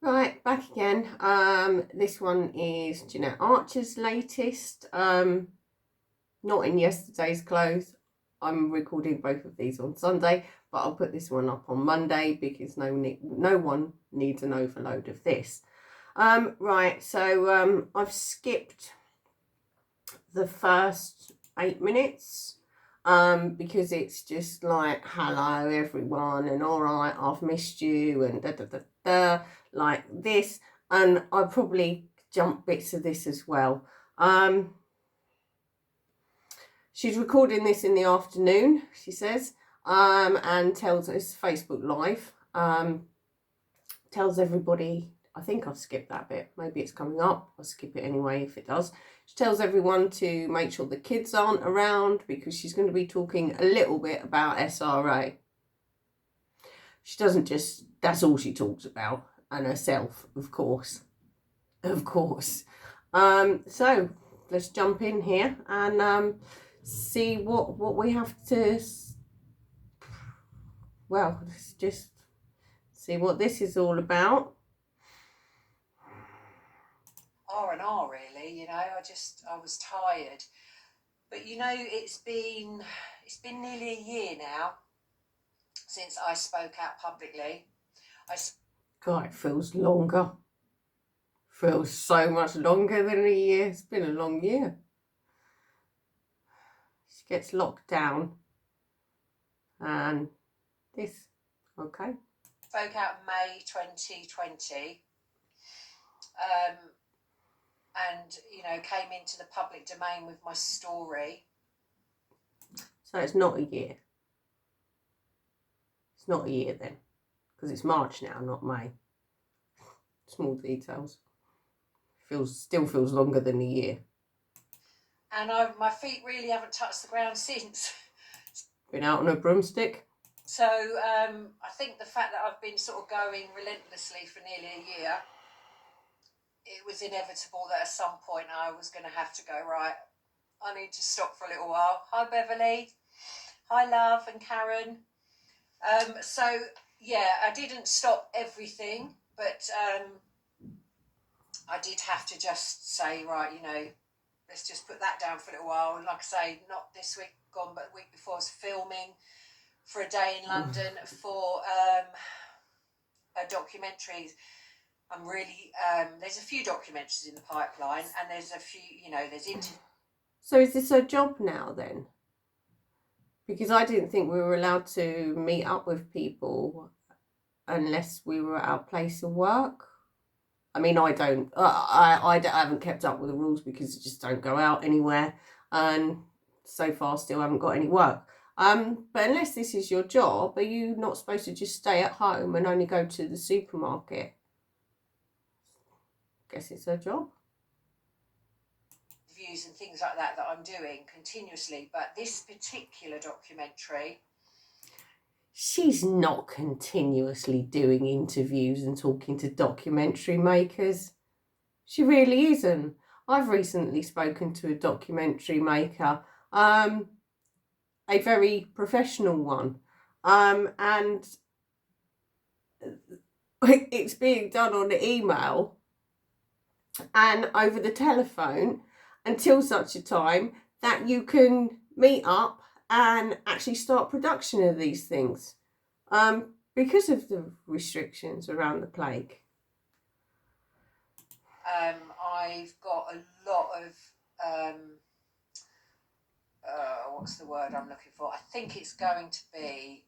Right, back again. This one is Jeanette Archer's latest. Not in yesterday's clothes. I'm recording both of these on Sunday, but I'll put this one up on Monday because no one needs an overload of this. Right, so I've skipped the first 8 minutes because it's just like, hello everyone, and all right, I've missed you, and da da da da, like this, and I probably jump bits of this as well. She's recording this in the afternoon, she says, and tells us Facebook Live, tells everybody, I think I've skipped that bit, maybe it's coming up, I'll skip it anyway if it does. She tells everyone to make sure the kids aren't around because she's going to be talking a little bit about SRA. She doesn't just, that's all she talks about, and herself, of course. Of course. So let's jump in here and see what we have to, well, let's just see what this is all about. R&R really, you know, I was tired. But you know, it's been nearly a year now since I spoke out publicly. God, it feels longer. Feels so much longer than a year. It's been a long year. She gets locked down. And this, okay. Spoke out in May 2020. And, you know, came into the public domain with my story. So it's not a year. It's not a year then, because it's March now, not May. Small details. Still feels longer than a year. And my feet really haven't touched the ground since. Been out on a broomstick. So I think the fact that I've been sort of going relentlessly for nearly a year, it was inevitable that at some point I was going to have to go, right, I need to stop for a little while. Hi, Beverly. Hi, Love and Karen. So, yeah, I didn't stop everything, but I did have to just say, right, you know, let's just put that down for a little while. And like I say, not this week gone, but the week before I was filming for a day in London for a documentary. I'm really, there's a few documentaries in the pipeline, and there's a few, you know, there's interviews. So is this her job now then? Because I didn't think we were allowed to meet up with people unless we were at our place of work. I mean, I haven't kept up with the rules because I just don't go out anywhere, and so far still haven't got any work. But unless this is your job, are you not supposed to just stay at home and only go to the supermarket? Guess it's her job. Views and things like that I'm doing continuously, but this particular documentary, she's not continuously doing interviews and talking to documentary makers. She really isn't. I've recently spoken to a documentary maker, a very professional one, and it's being done on email and over the telephone until such a time that you can meet up and actually start production of these things, because of the restrictions around the plague. I've got a lot of what's the word I'm looking for? I think it's going to be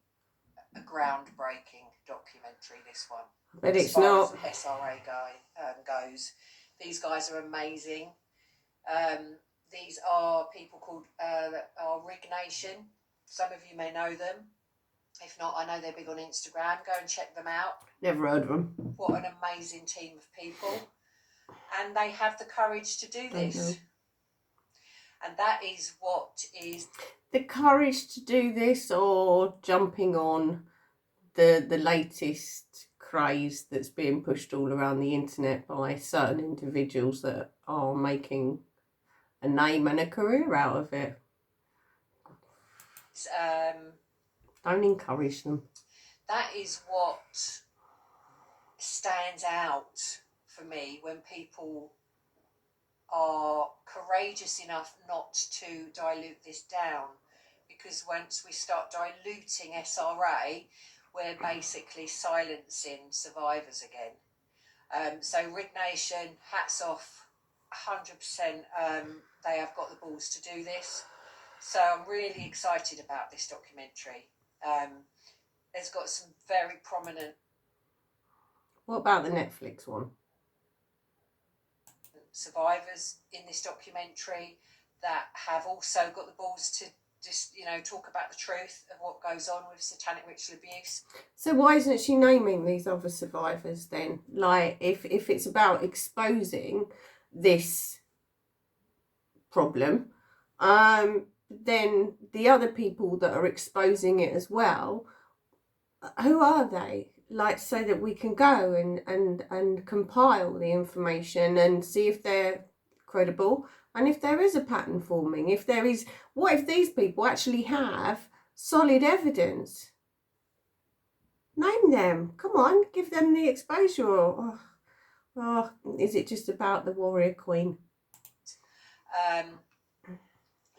a groundbreaking documentary, this one. But it's not. As SRA goes. These guys are amazing. These are people called Rig Nation. Some of you may know them. If not, I know they're big on Instagram. Go and check them out. Never heard of them. What an amazing team of people. And they have the courage to do this. And that is what is... The courage to do this, or jumping on the latest craze that's being pushed all around the internet by certain individuals that are making a name and a career out of it. Don't encourage them. That is what stands out for me when people are courageous enough not to dilute this down, because once we start diluting SRA, we're basically silencing survivors again. So Rig Nation, hats off, 100%. They have got the balls to do this. So I'm really excited about this documentary. It's got some very prominent. What about the Netflix one? Survivors in this documentary that have also got the balls to just, talk about the truth of what goes on with satanic ritual abuse. So why isn't she naming these other survivors then? Like, if it's about exposing this problem, then the other people that are exposing it as well, who are they? Like, so that we can go and compile the information and see if they're credible, and if there is a pattern forming, if there is, what if these people actually have solid evidence? Name them. Come on, give them the exposure. Or is it just about the warrior queen?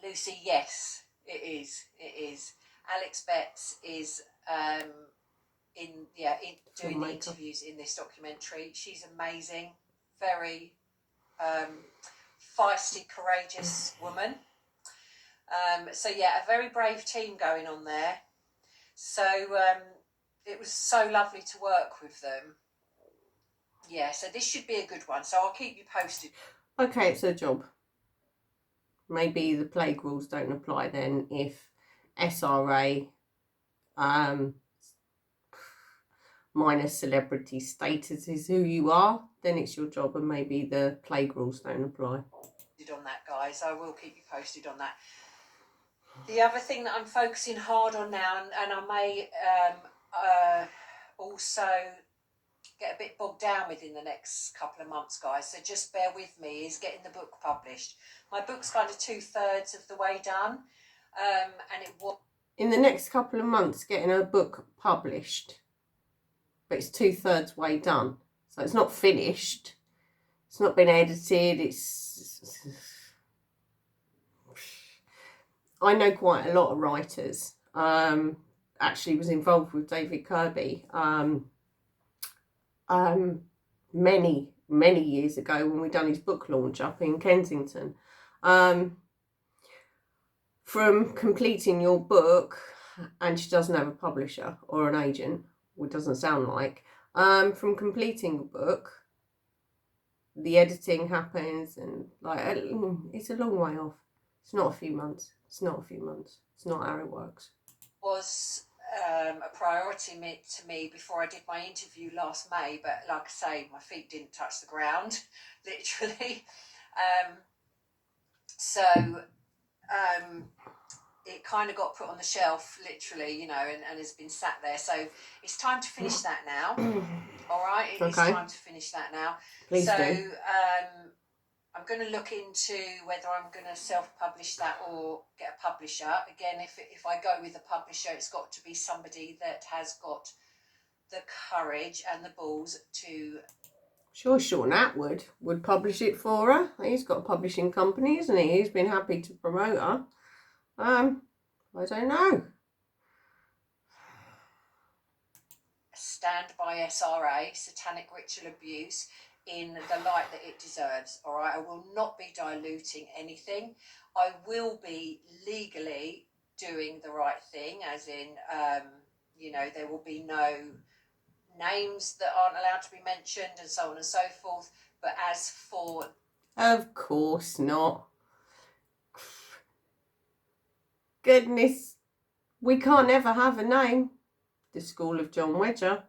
Lucy, yes, it is. It is. Alex Betts is doing the interviews in this documentary. She's amazing, very feisty, courageous woman. So yeah, a very brave team going on there. So it was so lovely to work with them. Yeah, so this should be a good one. So I'll keep you posted. Okay, it's a job. Maybe the plague rules don't apply then if SRA minus celebrity status is who you are, then it's your job, and maybe the plague rules don't apply. On that, guys, I will keep you posted on that. The other thing that I'm focusing hard on now, and I may also get a bit bogged down with in the next couple of months, guys, so just bear with me, is getting the book published. My book's kind of 2/3 of the way done, and it was in the next couple of months getting a book published, but it's 2/3 way done, so it's not finished, it's not been edited. I know quite a lot of writers. Actually was involved with David Kirby many years ago when we done his book launch up in Kensington. From completing your book, and she doesn't have a publisher or an agent, what doesn't sound like, from completing a book, the editing happens, and like it's a long way off. It's not a few months. It's not how it works. Was a priority to me before I did my interview last May, but like I say, my feet didn't touch the ground, literally. It kind of got put on the shelf, literally, and has been sat there. So it's time to finish that now. All right, it is time to finish that now. Please do. I'm going to look into whether I'm going to self-publish that or get a publisher. Again, if I go with a publisher, it's got to be somebody that has got the courage and the balls to... Sure, Sean Atwood would publish it for her. He's got a publishing company, isn't he? He's been happy to promote her. I don't know. Stand by SRA, satanic ritual abuse, in the light that it deserves. All right, I will not be diluting anything. I will be legally doing the right thing, as in, there will be no names that aren't allowed to be mentioned and so on and so forth. But as for... Of course not. Goodness, we can't ever have a name. The School of John Wedger,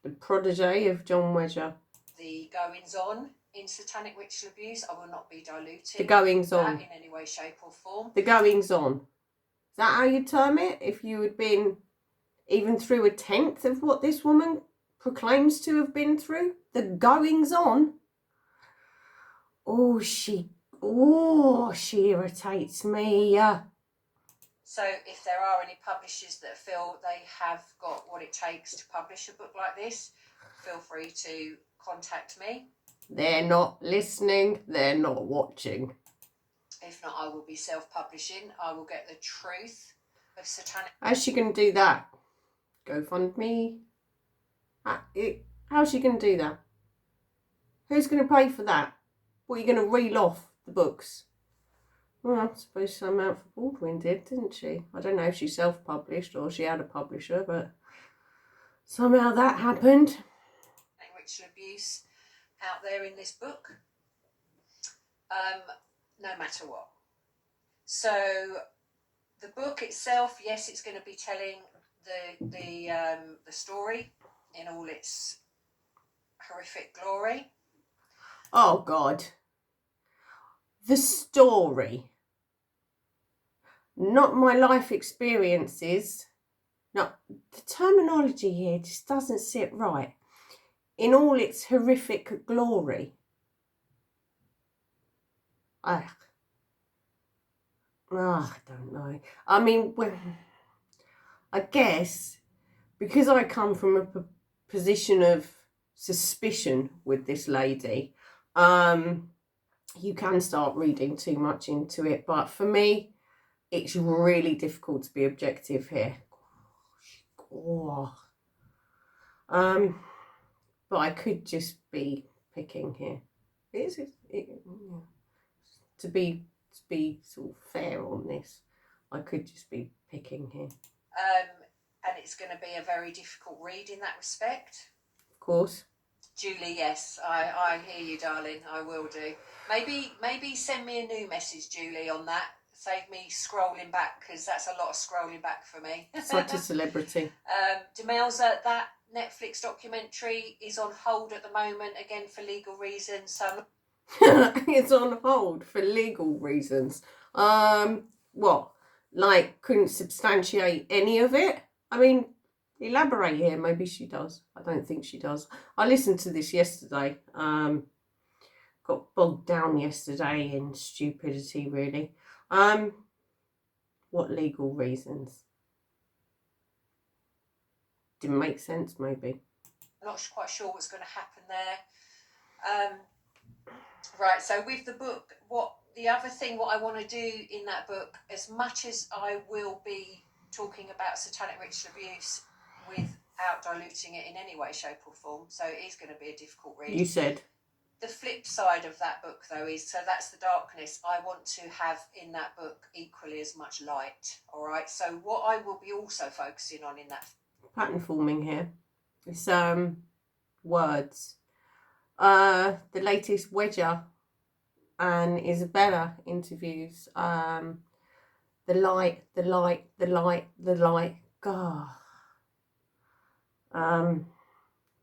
the protege of John Wedger. The goings on in satanic ritual abuse, I will not be diluting the goings on in any way, shape or form. The goings on. Is that how you term it? If you had been even through 1/10 of what this woman proclaims to have been through, the goings on. She irritates me. So if there are any publishers that feel they have got what it takes to publish a book like this, feel free to contact me. They're not listening, they're not watching. If not, I will be self-publishing. I will get the truth of satanic. How's she going to do that? GoFundMe? How's she going to do that? Who's going to pay for that? What, are you going to reel off the books? Well, I suppose Samantha Baldwin did, didn't she? I don't know if she self-published or she had a publisher, but somehow that happened. Ritual abuse out there in this book, no matter what. So the book itself, yes, it's going to be telling the story in all its horrific glory. Oh God. The story. Not my life experiences. No, the terminology here just doesn't sit right. In all its horrific glory. I don't know. I mean, I guess because I come from a position of suspicion with this lady, you can start reading too much into it. But for me, it's really difficult to be objective here. But I could just be picking here. To be sort of fair on this, I could just be picking here. And it's going to be a very difficult read in that respect. Of course. Julie, yes, I hear you, darling. I will do. Maybe send me a new message, Julie, on that. Save me scrolling back, because that's a lot of scrolling back for me. Such a celebrity. Demelza, that Netflix documentary is on hold at the moment, again for legal reasons. So it's on hold for legal reasons. What? Like, couldn't substantiate any of it? I mean, elaborate here. Maybe she does. I don't think she does. I listened to this yesterday. Got bogged down yesterday in stupidity, really. What legal reasons? Didn't make sense, maybe. I'm not quite sure what's going to happen there. Right, so with the book, what I want to do in that book, as much as I will be talking about satanic ritual abuse without diluting it in any way, shape or form, so it is going to be a difficult read. You said. The flip side of that book, though, is, so that's the darkness. I want to have in that book equally as much light, all right? So what I will be also focusing on in that... Pattern forming here. It's words. The latest Wedger and Isabella interviews. The light. God.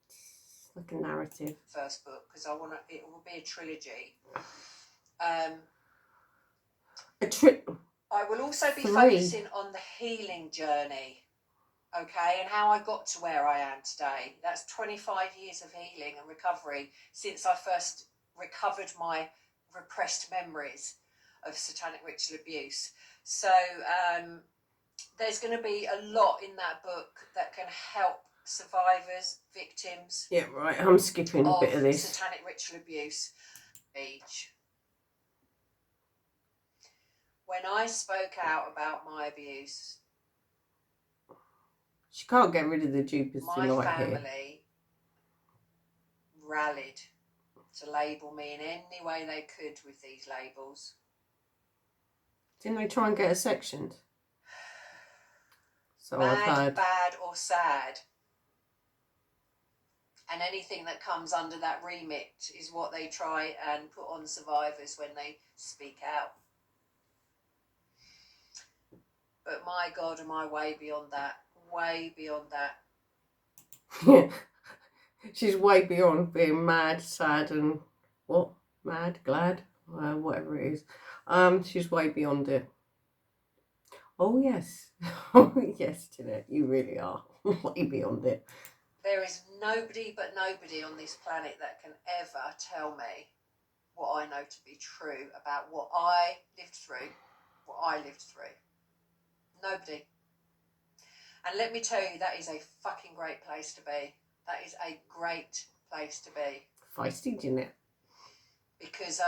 It's like a narrative. First book, because it will be a trilogy. I will also be focusing on the healing journey, okay, and how I got to where I am today. That's 25 years of healing and recovery since I first recovered my repressed memories of satanic ritual abuse. So there's going to be a lot in that book that can help survivors, victims. Yeah, right. I'm skipping a bit of this. Satanic ritual abuse. Age. When I spoke out about my abuse, she can't get rid of the dupers my delight family rallied to label me in any way they could with these labels. Didn't they try and get her sectioned? So Mad, I've heard. bad or sad. And anything that comes under that remit is what they try and put on survivors when they speak out. But my God, am I way beyond that. Way beyond that. She's way beyond being mad, sad and what? Mad, glad? Whatever it is. She's way beyond it. Oh yes. Oh yes, Jeanette, you really are. Way beyond it. There is nobody but nobody on this planet that can ever tell me what I know to be true about what I lived through. Nobody. And let me tell you, that is a fucking great place to be. That is a great place to be. Feisty, Jeanette. Because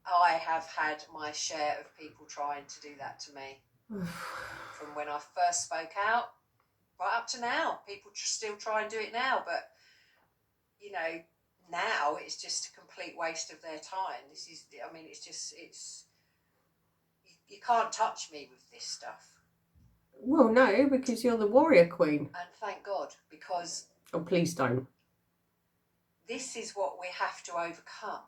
I have had my share of people trying to do that to me. From when I first spoke out, right up to now. People still try and do it now, but, you know, now it's just a complete waste of their time. This is, I mean, you can't touch me with this stuff. Well, no, because you're the warrior queen. And thank God, because... Oh, please don't. This is what we have to overcome.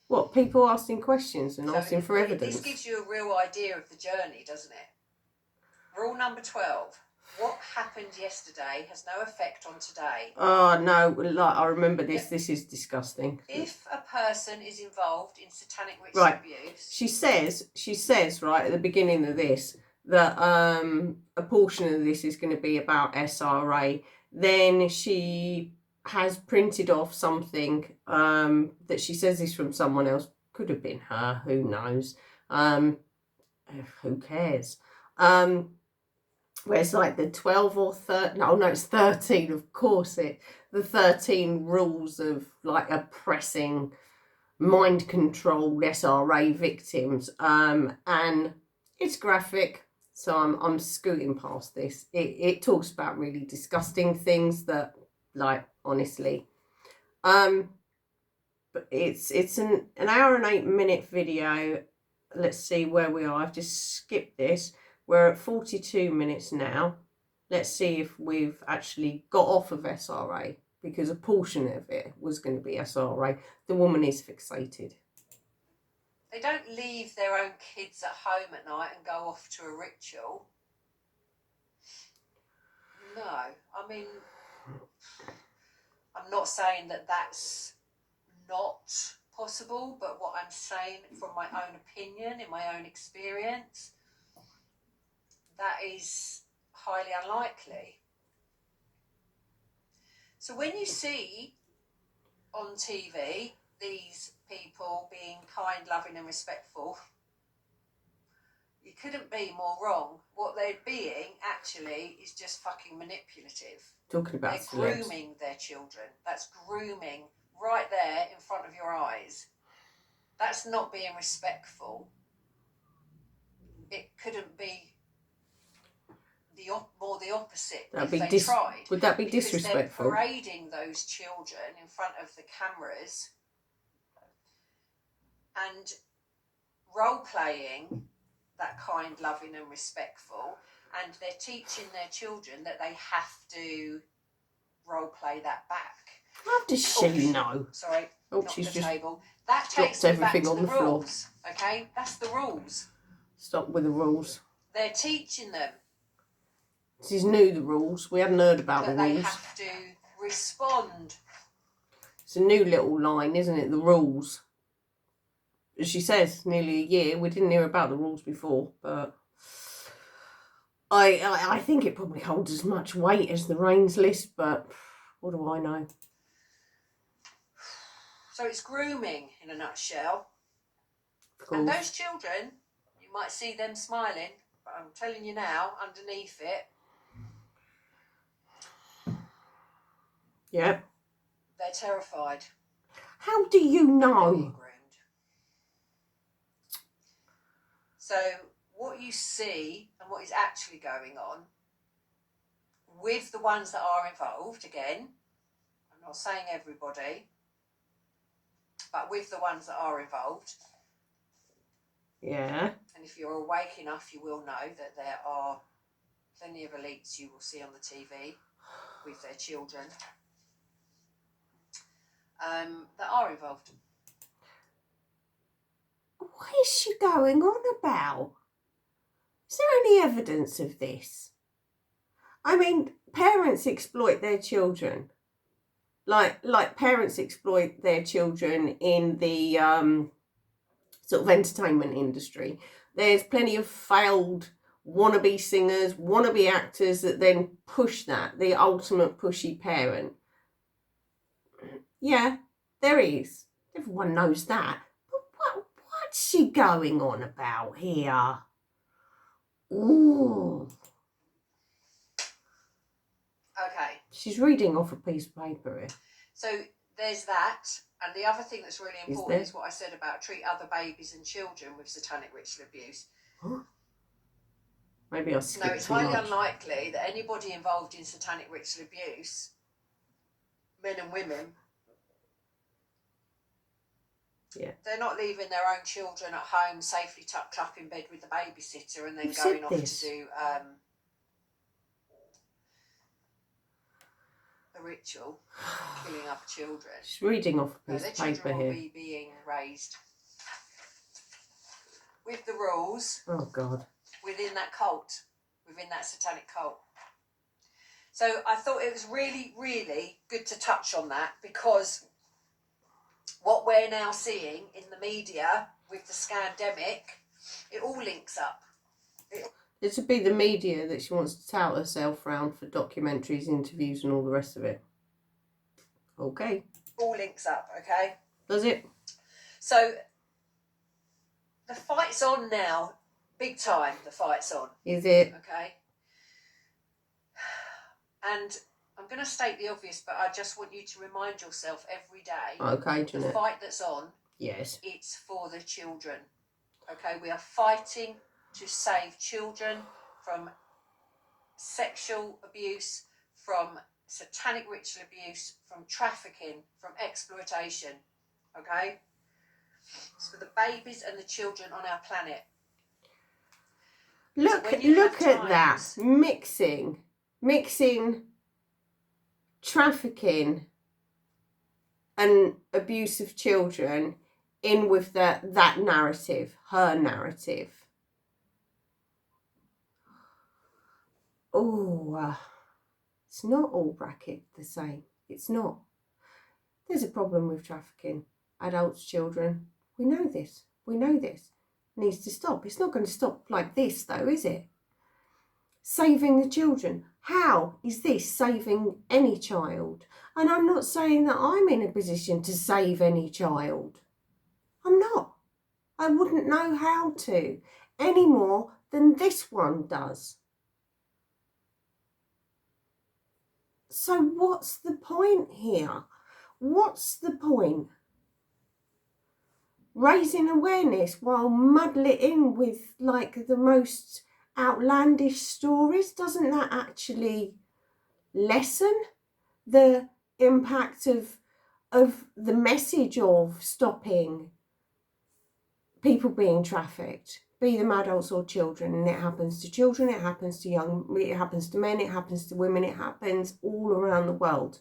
What, people asking questions and asking for evidence? This gives you a real idea of the journey, doesn't it? Rule number 12. What happened yesterday has no effect on today. Oh, no, like, I remember this. Yep. This is disgusting. If a person is involved in satanic ritual abuse... She says, right, at the beginning of this, that a portion of this is going to be about SRA. Then she has printed off something that she says is from someone else. Could have been her, who knows. Who cares? Where it's like the 12 or 13, no, it's 13, of course the 13 rules of like oppressing, mind controlled SRA victims. And it's graphic, so I'm scooting past this. It talks about really disgusting things that, like, honestly. But it's an hour and 8 minute video. Let's see where we are. I've just skipped this. We're at 42 minutes now. Let's see if we've actually got off of SRA, because a portion of it was going to be SRA. The woman is fixated. They don't leave their own kids at home at night and go off to a ritual. No, I mean, I'm not saying that that's not possible, but what I'm saying from my own opinion, in my own experience, that is highly unlikely. So when you see on TV these people being kind, loving and respectful, you couldn't be more wrong. What they're being actually is just fucking manipulative. Talking about they're grooming their children. That's grooming right there in front of your eyes. That's not being respectful. It couldn't be more the opposite. That'd if be they tried. Would that be because disrespectful? They're parading those children in front of the cameras and role playing that kind, loving and respectful, and they're teaching their children that they have to role play that back. How does she know? Sorry, not she's the just table. That takes me back to on the the floor. rules. Okay, that's the rules. Stop with the rules. They're teaching them. This is new, the rules. We hadn't heard about the rules. They have to respond. It's a new little line, isn't it? The rules. As she says, nearly a year. We didn't hear about the rules before, but I think it probably holds as much weight as the Reigns list, but what do I know? So it's grooming in a nutshell. And those children, you might see them smiling, but I'm telling you now, underneath it, yeah, they're terrified. How do you know? So what you see and what is actually going on with the ones that are involved, again, I'm not saying everybody, but with the ones that are involved. Yeah. And if you're awake enough, you will know that there are plenty of elites you will see on the TV with their children that are involved. What is she going on about? Is there any evidence of this? I mean, parents exploit their children. Like parents exploit their children in the sort of entertainment industry. There's plenty of failed wannabe singers, wannabe actors that then push that, the ultimate pushy parent. Yeah, there is. Everyone knows that. But what's she going on about here? Ooh. Okay. She's reading off a piece of paper here. So there's that. And the other thing that's really important Is is what I said about treat other babies and children with satanic ritual abuse. Huh? Maybe I skipped No, it's too highly much. unlikely that anybody involved in satanic ritual abuse, men and women, they're not leaving their own children at home safely tucked up in bed with the babysitter and then Who going said off this? to do a ritual, killing other children. She's reading off a No, piece their of paper children will here. be being raised with the rules Oh, God. within that cult, within that satanic cult. So I thought it was really, really good to touch on that, because what we're now seeing in the media with the scandemic, it all links up. It would be the media that she wants to tout herself round for documentaries, interviews and all the rest of it. Okay. All links up, okay? Does it? So the fight's on now, big time, the fight's on. Is it? Okay? And I'm going to state the obvious, but I just want you to remind yourself every day, Okay, the Jeanette. fight that's on, Yes. it's for the children. Okay? We are fighting to save children from sexual abuse, from satanic ritual abuse, from trafficking, from exploitation. Okay? It's for the babies and the children on our planet. Look at that. Mixing trafficking and abuse of children in with that narrative, her narrative. Oh, it's not all bracket the same. It's not. There's a problem with trafficking. Adults, children. We know this. It needs to stop. It's not going to stop like this though, is it? Saving the children. How is this saving any child? And I'm not saying that I'm in a position to save any child. I'm not. I wouldn't know how to any more than this one does. So what's the point here? What's the point? Raising awareness while muddle it in with like the most outlandish stories, doesn't that actually lessen the impact of the message of stopping people being trafficked, be them adults or children? And it happens to children, it happens to young, it happens to men, it happens to women, it happens all around the world.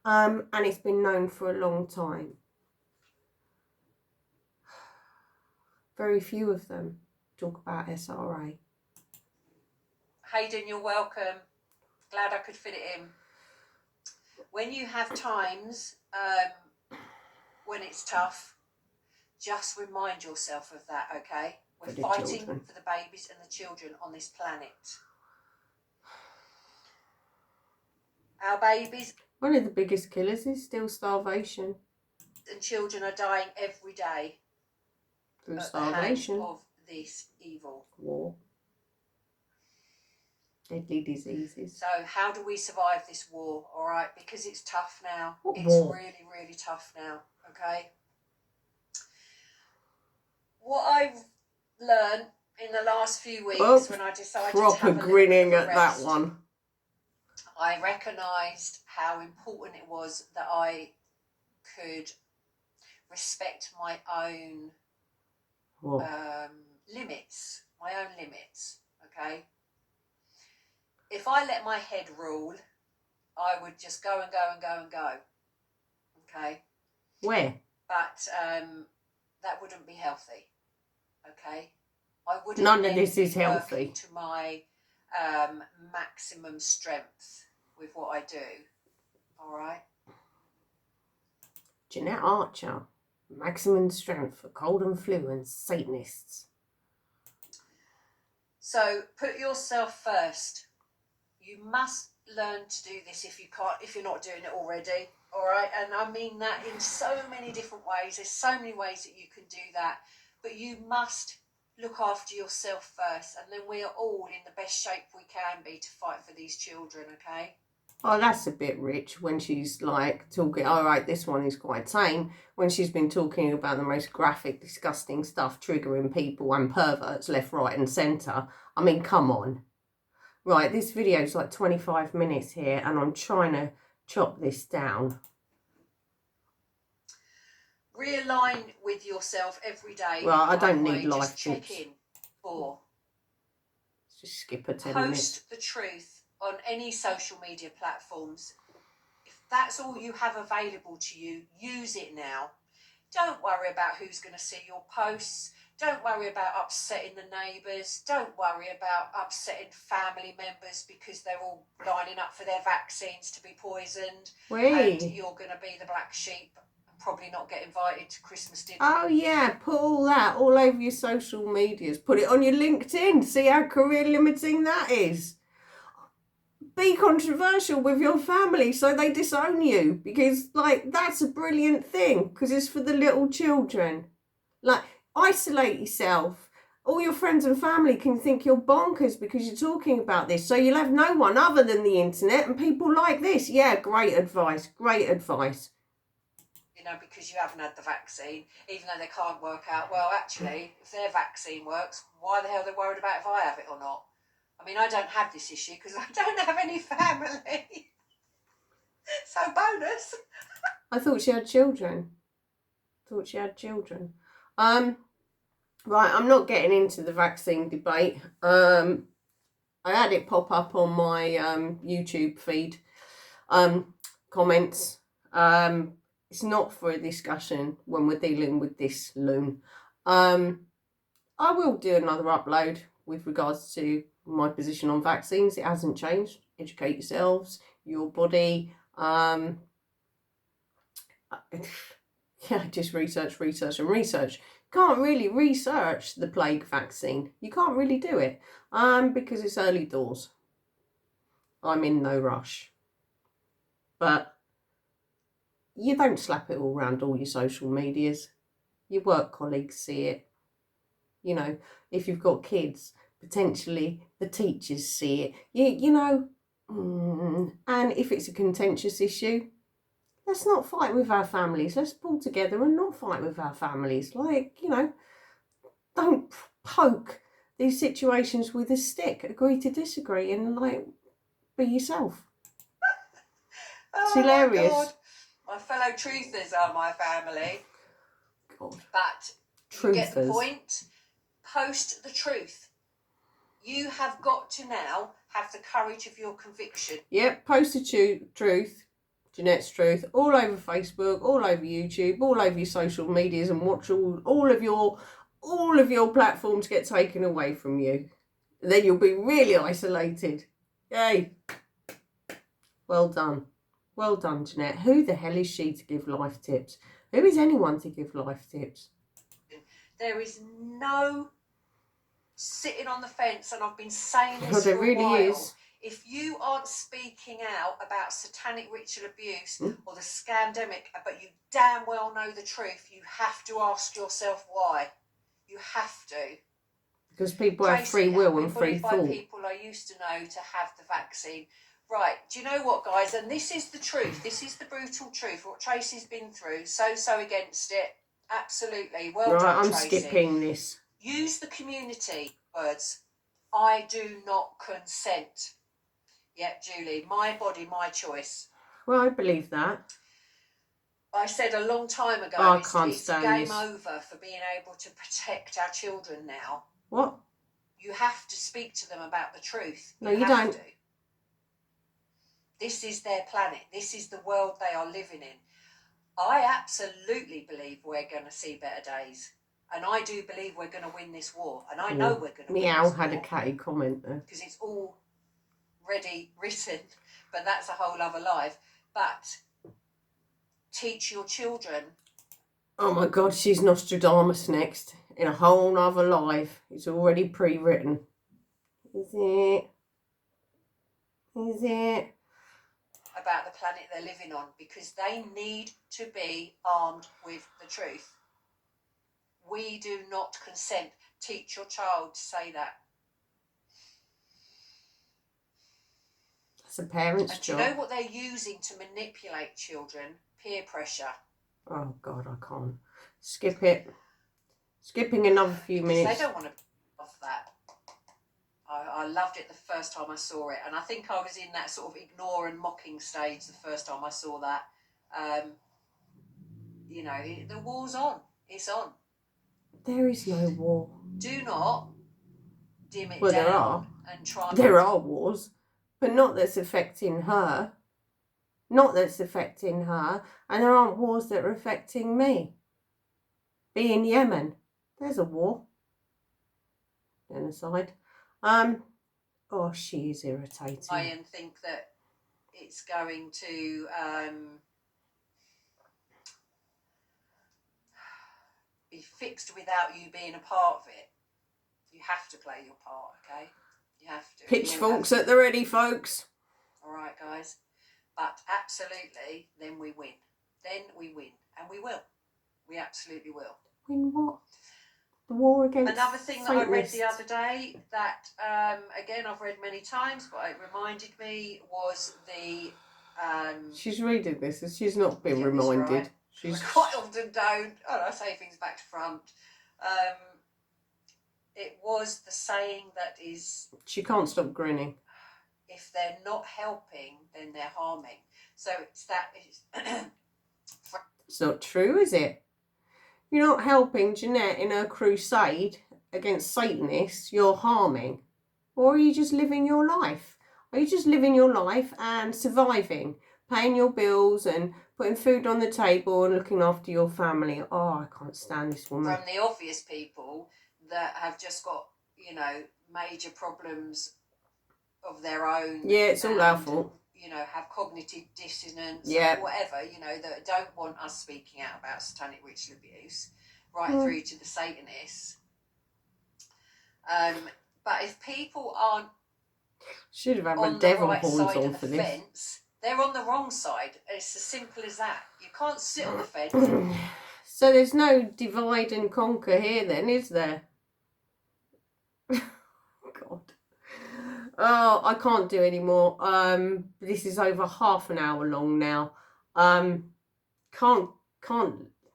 And it's been known for a long time. Very few of them talk about SRA. Hayden, you're welcome. Glad I could fit it in. When you have times when it's tough, just remind yourself of that, okay? We're fighting for the babies and the children on this planet. Our babies... One of the biggest killers is still starvation. And children are dying every day. Through starvation. Of this evil. War. Deadly diseases. So how do we survive this war, all right? Because it's tough now. It's really, really tough now, okay? What I've learned in the last few weeks when I decided to have a little grinning bit of a at rest, that one. I recognised how important it was that I could respect my own limits, okay? If I let my head rule, I would just go and go and go and go, okay? Where? But that wouldn't be healthy, okay? I wouldn't. None of this is healthy. To my maximum strength with what I do, all right? Jeanette Archer, maximum strength for cold and flu and Satanists. So put yourself first. You must learn to do this if you're not doing it already, all right? And I mean that in so many different ways. There's so many ways that you can do that, but you must look after yourself first, and then we are all in the best shape we can be to fight for these children, okay? Oh, that's a bit rich when she's like talking. All right, this one is quite tame. When she's been talking about the most graphic, disgusting stuff, triggering people and perverts left, right, and centre. I mean, come on. Right, this video is like 25 minutes here, and I'm trying to chop this down. Realign with yourself every day. Well, I don't By the need way, life just check tips. in for Let's just skip a 10 minutes. post the truth on any social media platforms. If that's all you have available to you, use it now. Don't worry about who's going to see your posts. Don't worry about upsetting the neighbours. Don't worry about upsetting family members because they're all lining up for their vaccines to be poisoned. And you're going to be the black sheep and probably not get invited to Christmas dinner. Oh yeah, put all that all over your social medias. Put it on your LinkedIn. See how career limiting that is. Be controversial with your family so they disown you, because like that's a brilliant thing, because it's for the little children. Like, isolate yourself. All your friends and family can think you're bonkers because you're talking about this, so you'll have no one other than the internet and people like this. Yeah, great advice, great advice. You know, because you haven't had the vaccine, even though they can't work out, well, actually, if their vaccine works, why the hell are they worried about if I have it or not? I mean, I don't have this issue because I don't have any family. So bonus. I thought she had children. Right, I'm not getting into the vaccine debate. I had it pop up on my YouTube feed. Comments. It's not for a discussion when we're dealing with this loon. I will do another upload with regards to my position on vaccines. It hasn't changed. Educate yourselves, your body. Yeah, just research. Can't really research the plague vaccine. You can't really do it because it's early doors. I'm in no rush. But you don't slap it all around all your social medias. Your work colleagues see it. You know, if you've got kids, potentially the teachers see it. You know, and if it's a contentious issue, let's not fight with our families. Let's pull together and not fight with our families. Like, you know, don't poke these situations with a stick. Agree to disagree and, like, be yourself. It's hilarious. My God. My fellow truthers are my family. God. But you get the point. Post the truth. You have got to now have the courage of your conviction. Yep, post the truth. Jeanette's Truth, all over Facebook, all over YouTube, all over your social medias, and watch all of your platforms get taken away from you. Then you'll be really isolated. Yay. Well done. Well done, Jeanette. Who the hell is she to give life tips? Who is anyone to give life tips? There is no sitting on the fence, and I've been saying this there for a really while. is. If you aren't speaking out about satanic ritual abuse or the scandemic, but you damn well know the truth, you have to ask yourself why. You have to. Because people have free will and free thought. By people I used to know to have the vaccine. Right, do you know what, guys? And this is the truth. This is the brutal truth. What Tracy's been through. So against it. Absolutely. Well done, I'm Tracy. skipping this. Use the community words. I do not consent. Yeah, Julie, my body, my choice. Well, I believe that. I said a long time ago, I it's game this. Over for being able to protect our children now. What? You have to speak to them about the truth. No, you don't. To. This is their planet. This is the world they are living in. I absolutely believe we're going to see better days. And I do believe we're going to win this war. And I know we're going to win this war. Meow had a catty comment there. Because it's all ready written, but that's a whole other life. But teach your children. Oh my God, she's Nostradamus next in a whole other life. It's already pre-written. Is it? About the planet they're living on, because they need to be armed with the truth. We do not consent. Teach your child to say that. It's a parent's And do job. you know what they're using to manipulate children? Peer pressure. Oh God, I can't. Skip it. Skipping another few Because minutes. they don't want to be off that. I loved it the first time I saw it, and I think I was in that sort of ignore and mocking stage the first time I saw that. You know, the war's on. It's on. There is no war. Do not dim it Well, down there are. and try. There are wars, but not that's affecting her. Not that's affecting her. And there aren't wars that are affecting me. Be in Yemen. There's a war. Genocide. Oh, she is irritating. And think that it's going to be fixed without you being a part of it. You have to play your part, okay? You have to. Pitchforks at the ready, folks. All right, guys. But absolutely, then we win. Then we win. And we will. We absolutely will. Win what? The war against Another thing that I read the other day that, again, I've read many times, but it reminded me was the... she's reading this and she's not been Get this reminded. right. She's I quite often don't. I say things back to front. It was the saying that is... She can't stop grinning. If they're not helping, then they're harming. So it's that... It's not true, is it? You're not helping Jeanette in her crusade against Satanists, you're harming. Or are you just living your life? Are you just living your life and surviving, paying your bills and putting food on the table and looking after your family? Oh, I can't stand this woman. From the obvious people that have just got, you know, major problems of their own. Yeah, it's all our fault. You know, have cognitive dissonance, yeah, whatever, you know, that don't want us speaking out about satanic ritual abuse, right through to the Satanists. But if people aren't should have had on my the devil right horns side on of the for this. fence, they're on the wrong side. It's as simple as that. You can't sit on the fence. So there's no divide and conquer here then, is there? God. Oh, I can't do any more. This is over half an hour long now. Can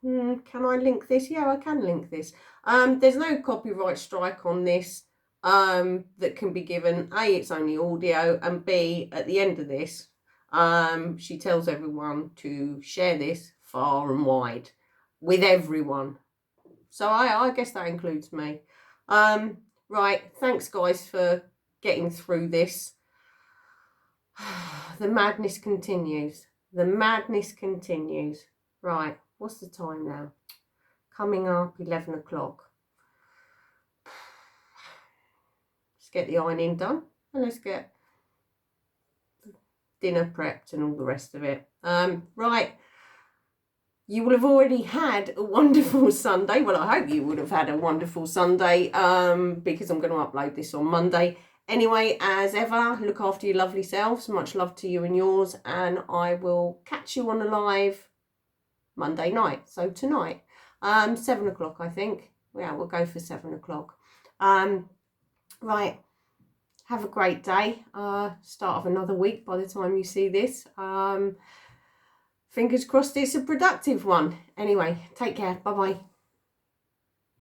I link this? Yeah, I can link this. There's no copyright strike on this that can be given. A, it's only audio, and B, at the end of this, she tells everyone to share this far and wide with everyone. So I guess that includes me. Right, thanks guys for getting through this. The madness continues. The madness continues. Right, what's the time now? Coming up 11 o'clock. Let's get the ironing done and let's get dinner prepped and all the rest of it. Right, you will have already had a wonderful Sunday. Well, I hope you would have had a wonderful Sunday because I'm going to upload this on Monday. Anyway, as ever, look after your lovely selves. Much love to you and yours. And I will catch you on a live Monday night. So tonight, 7 o'clock, I think. Yeah, we'll go for 7 o'clock. Right. Have a great day. Start of another week by the time you see this. Fingers crossed it's a productive one. Anyway, take care. Bye-bye.